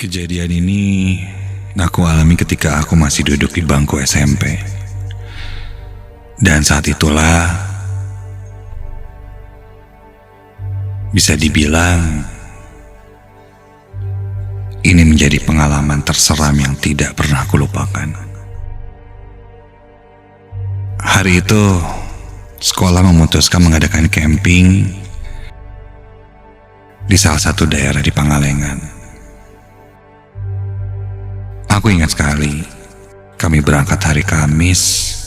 Kejadian ini aku alami ketika aku masih duduk di bangku SMP. Dan saat itulah bisa dibilang ini menjadi pengalaman terseram yang tidak pernah aku lupakan. Hari itu sekolah memutuskan mengadakan camping di salah satu daerah di Pangalengan. Aku ingat sekali, kami berangkat hari Kamis,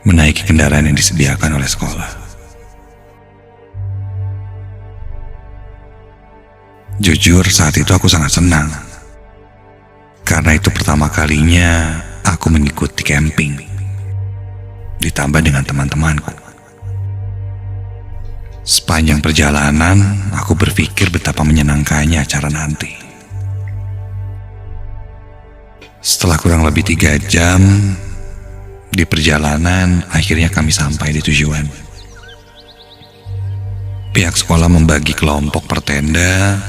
menaiki kendaraan yang disediakan oleh sekolah. Jujur, saat itu aku sangat senang, karena itu pertama kalinya aku mengikuti camping, ditambah dengan teman-temanku. Sepanjang perjalanan, aku berpikir betapa menyenangkannya acara nanti. Setelah kurang lebih 3 jam di perjalanan, akhirnya kami sampai di tujuan. Pihak sekolah membagi kelompok per tenda,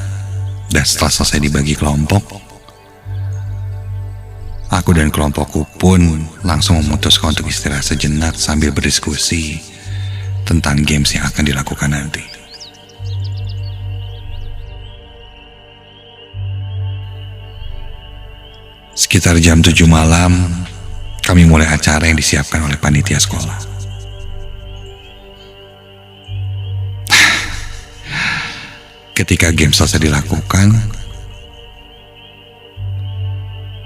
dan setelah selesai dibagi kelompok, aku dan kelompokku pun langsung memutuskan untuk istirahat sejenak sambil berdiskusi tentang games yang akan dilakukan nanti. Sekitar jam 7 malam, kami mulai acara yang disiapkan oleh panitia sekolah. Ketika game selesai dilakukan,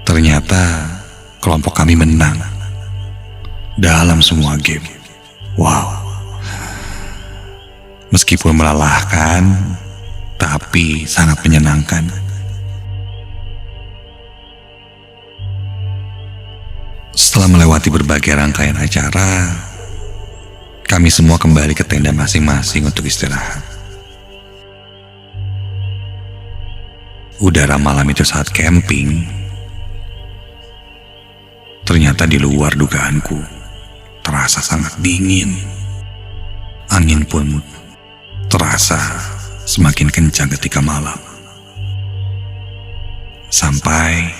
ternyata kelompok kami menang dalam semua game. Wow. Meskipun melelahkan, tapi sangat menyenangkan. Setelah melewati berbagai rangkaian acara, kami semua kembali ke tenda masing-masing untuk istirahat. Udara malam itu saat camping ternyata di luar dugaanku, terasa sangat dingin. Angin pun terasa semakin kencang ketika malam. Sampai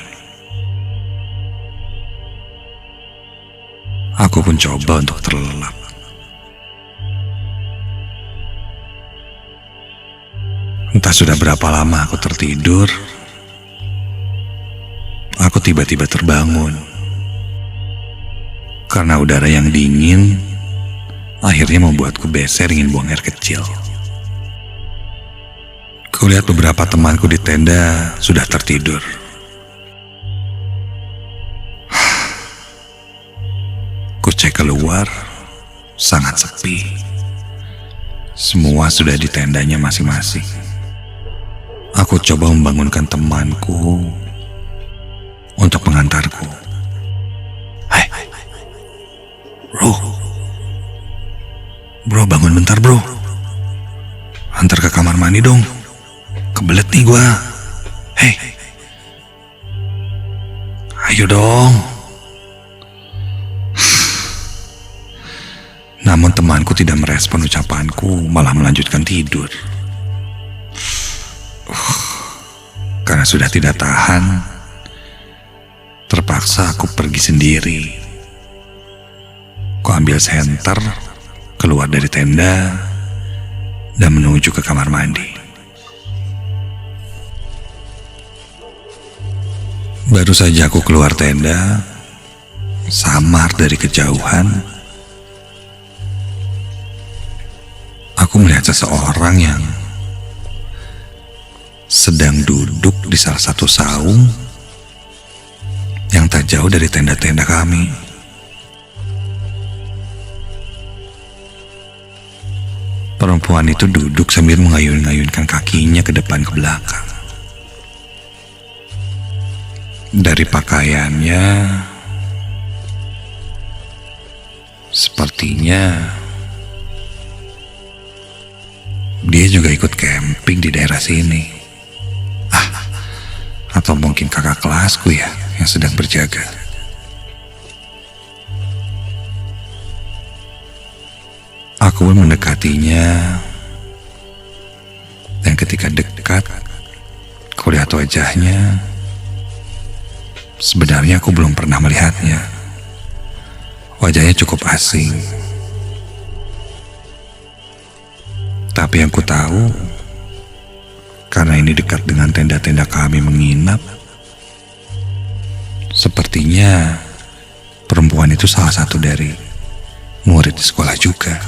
aku pun coba untuk terlelap. Entah sudah berapa lama aku tertidur, aku tiba-tiba terbangun. Karena udara yang dingin akhirnya membuatku beser ingin buang air kecil. Kulihat beberapa temanku di tenda sudah tertidur. Kucek keluar, sangat sepi. Semua sudah di tendanya masing-masing. Aku coba membangunkan temanku untuk mengantarku. Hai, bro, bangun bentar bro. Antar ke kamar mandi dong. Kebelet nih gua. Hei, ayo dong. Namun temanku tidak merespon ucapanku, malah melanjutkan tidur. Karena sudah tidak tahan, terpaksa aku pergi sendiri. Ku ambil senter, keluar dari tenda, dan menuju ke kamar mandi. Baru saja aku keluar tenda, samar dari kejauhan, aku melihat seseorang yang sedang duduk di salah satu saung yang tak jauh dari tenda-tenda kami. Perempuan itu duduk sambil mengayun-ngayunkan kakinya ke depan ke belakang. Dari pakaiannya, sepertinya dia juga ikut camping di daerah sini. Atau mungkin kakak kelasku ya yang sedang berjaga. Aku pun mendekatinya, dan ketika dekat, Aku lihat wajahnya. Sebenarnya aku belum pernah melihatnya. Wajahnya cukup asing. Tapi yang ku tahu, karena ini dekat dengan tenda-tenda kami menginap, sepertinya perempuan itu salah satu dari murid di sekolah juga.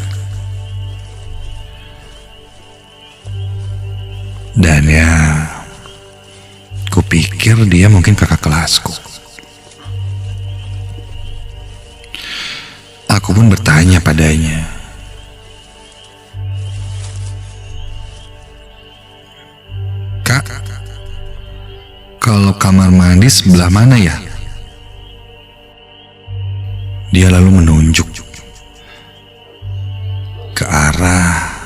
Dan ya, kupikir dia mungkin kakak kelasku. Aku pun bertanya padanya, "Kak, kalau kamar mandi sebelah mana ya?" Dia lalu menunjuk ke arah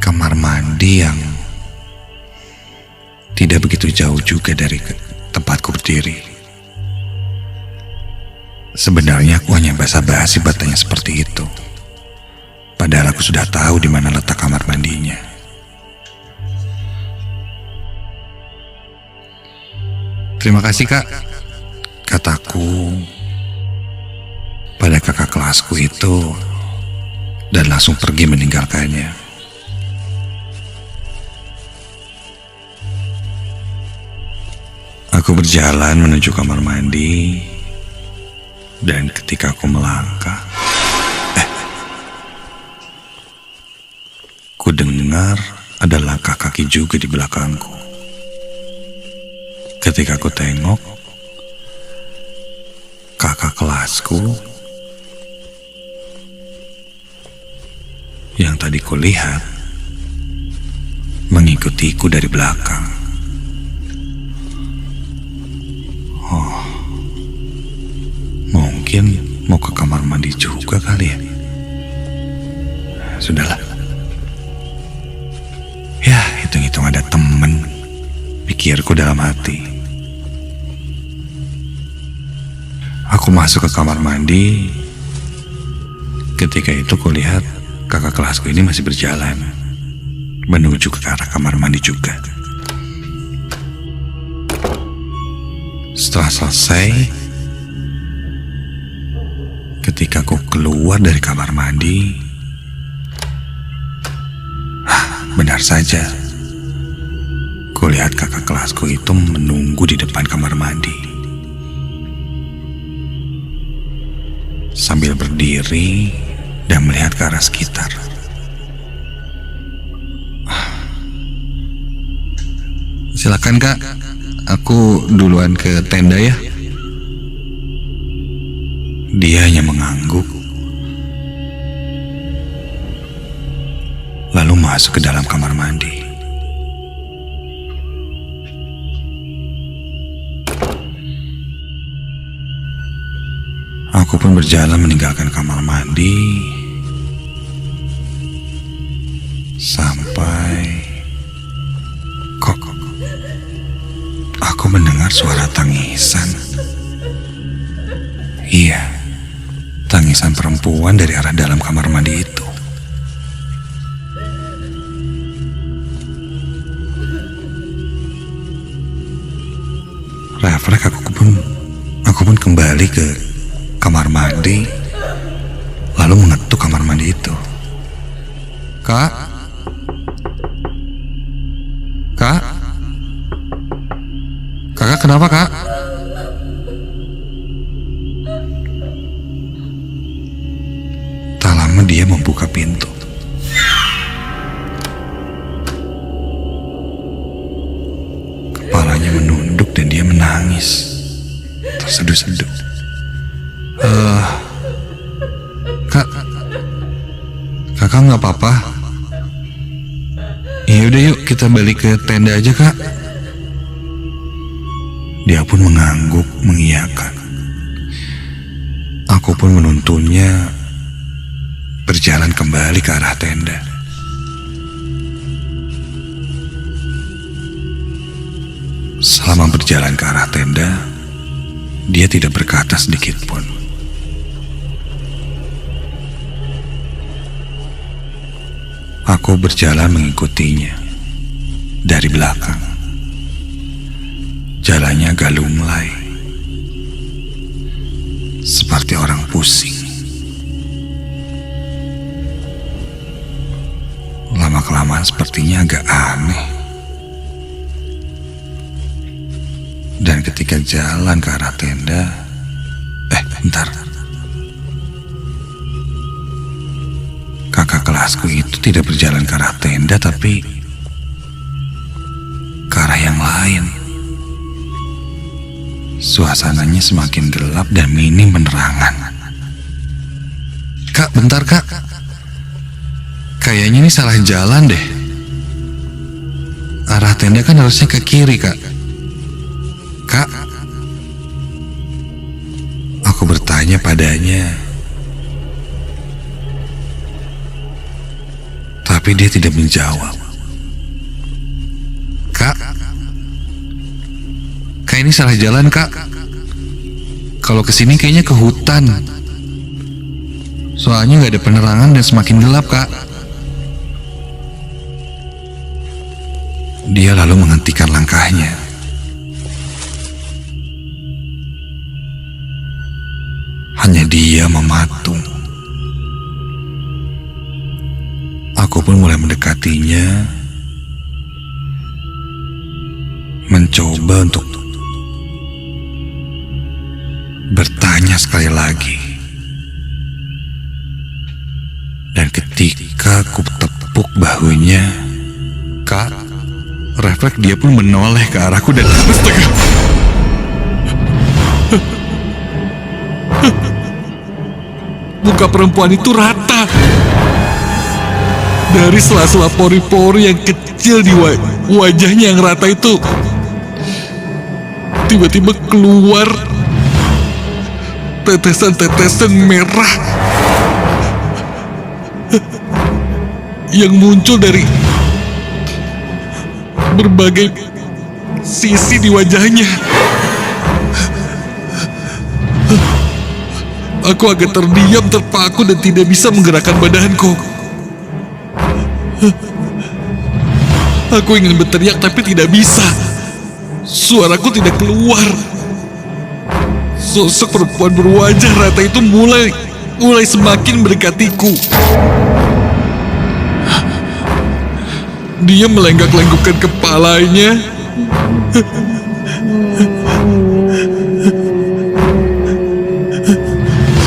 kamar mandi yang tidak begitu jauh juga dari tempatku berdiri. Sebenarnya aku hanya basa-basi bertanya seperti itu. Padahal aku sudah tahu di mana letak kamar mandinya. "Terima kasih, Kak," kataku pada kakak kelasku itu, dan langsung pergi meninggalkannya. Aku berjalan menuju kamar mandi, dan ketika aku melangkah, ku dengar ada langkah kaki juga di belakangku. Ketika aku tengok, kakak kelasku yang tadi kulihat mengikutiku dari belakang. Mungkin mau ke kamar mandi juga kali ya. Sudahlah. Ya, hitung-hitung ada temen, pikirku dalam hati. Aku masuk ke kamar mandi. Ketika itu kulihat kakak kelasku ini masih berjalan menuju ke arah kamar mandi juga. Setelah selesai, ketika aku keluar dari kamar mandi, benar saja, kulihat kakak kelasku itu menunggu di depan kamar mandi. Sambil berdiri dan melihat ke arah sekitar. "Silakan, Kak, aku duluan ke tenda ya." Dia hanya mengangguk, lalu masuk ke dalam kamar mandi. Aku pun berjalan meninggalkan kamar mandi sampai kok aku mendengar suara tangisan. Iya, tangisan perempuan dari arah dalam kamar mandi itu. Refleks aku pun kembali ke kamar mandi, lalu mengetuk kamar mandi itu. "Kak? Kak? Kakak kenapa, Kak?" Tak lama dia membuka pintu. Kepalanya menunduk dan dia menangis, terseduh-seduh. Kak, kakak nggak apa-apa? Ya udah yuk kita balik ke tenda aja, Kak. Dia pun mengangguk mengiyakan. Aku pun menuntunnya berjalan kembali ke arah tenda. Selama berjalan ke arah tenda, dia tidak berkata sedikit pun. Aku berjalan mengikutinya dari belakang. Jalannya agak lunglai, seperti orang pusing. Lama-kelamaan sepertinya agak aneh. Dan ketika jalan ke arah tenda, bentar. Kakak kelasku itu tidak berjalan ke arah tenda, tapi ke arah yang lain. Suasananya semakin gelap dan minim penerangan. Kak, bentar kak. Kayaknya ini salah jalan deh. Arah tenda kan harusnya ke kiri, kak. Kak, aku bertanya padanya. Tapi dia tidak menjawab. Kak, ini salah jalan, kak. Kalau kesini kayaknya ke hutan. Soalnya nggak ada penerangan dan semakin gelap, kak. Dia lalu menghentikan langkahnya. Hanya dia mematung. Aku pun mulai mendekatinya, mencoba untuk bertanya sekali lagi. Dan ketika aku tepuk bahunya, kak, refleks dia pun menoleh ke arahku dan astaga. Muka perempuan itu rata. Dari sela-sela pori-pori yang kecil di wajahnya yang rata itu, tiba-tiba keluar tetesan-tetesan merah yang muncul dari berbagai sisi di wajahnya. Aku agak terdiam, terpaku dan tidak bisa menggerakkan badanku. Aku ingin berteriak tapi tidak bisa. Suaraku tidak keluar. Sosok perempuan berwajah rata itu mulai semakin mendekatiku. Dia melenggak-lenggokkan kepalanya.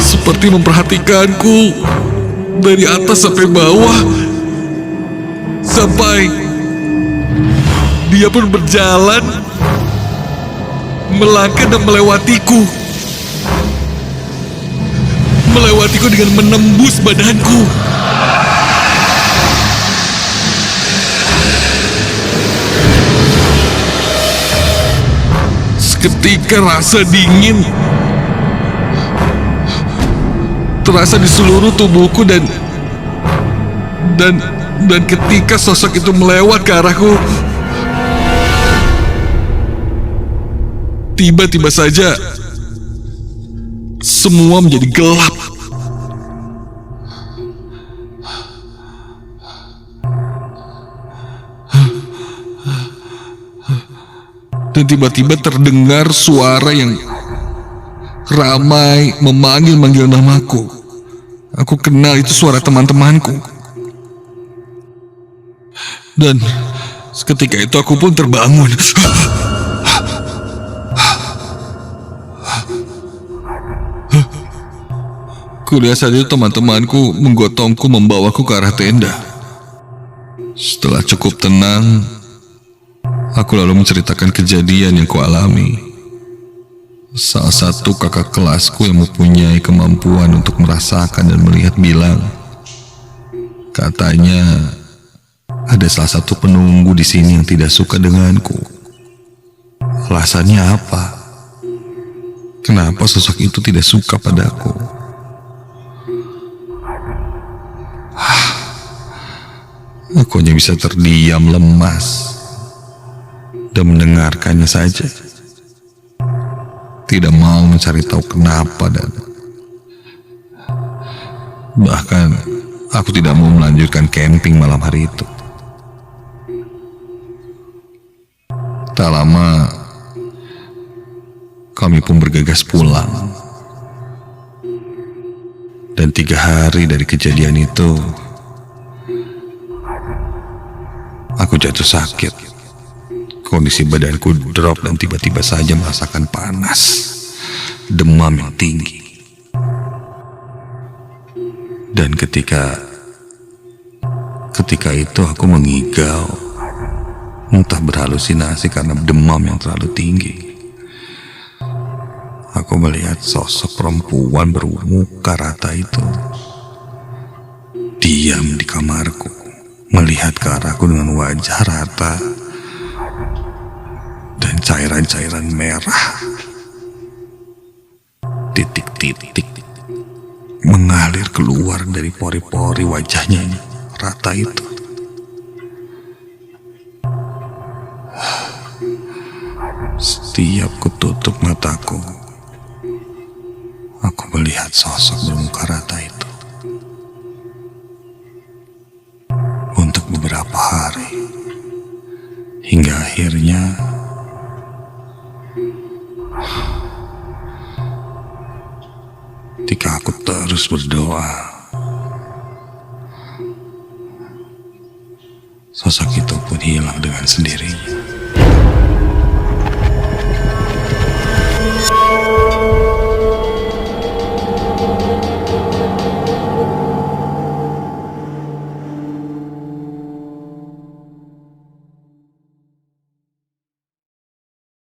Seperti memperhatikanku dari atas sampai bawah. Sampai dia pun berjalan, melangkah dan melewatiku dengan menembus badanku. Seketika rasa dingin terasa di seluruh tubuhku dan ketika sosok itu melewat ke arahku, tiba-tiba saja semua menjadi gelap. Dan tiba-tiba terdengar suara yang ramai memanggil-manggil namaku. Aku kenal itu suara teman-temanku. Dan seketika itu aku pun terbangun. Kulihat saat itu teman-temanku menggotongku membawaku ke arah tenda. Setelah cukup tenang, aku lalu menceritakan kejadian yang kualami. Salah satu kakak kelasku yang mempunyai kemampuan untuk merasakan dan melihat bilang, katanya ada salah satu penunggu di sini yang tidak suka denganku. Alasannya apa? Kenapa sosok itu tidak suka padaku? Aku hanya bisa terdiam lemas dan mendengarkannya saja. Tidak mau mencari tahu kenapa dan bahkan aku tidak mau melanjutkan camping malam hari itu. Tak lama kami pun bergegas pulang. Dan 3 hari dari kejadian itu, aku jatuh sakit. Kondisi badanku drop dan tiba-tiba saja merasakan panas, demam yang tinggi. Dan ketika itu aku mengigau, entah berhalusinasi karena demam yang terlalu tinggi. Aku melihat sosok perempuan bermuka rata itu diam di kamarku, melihat ke arahku dengan wajah rata dan cairan-cairan merah, titik-titik mengalir keluar dari pori-pori wajahnya yang rata itu. Setiap kututup mataku, aku melihat sosok bermuka rata itu. Untuk beberapa hari, hingga akhirnya ketika aku terus berdoa, sosok itu pun hilang dengan sendirinya.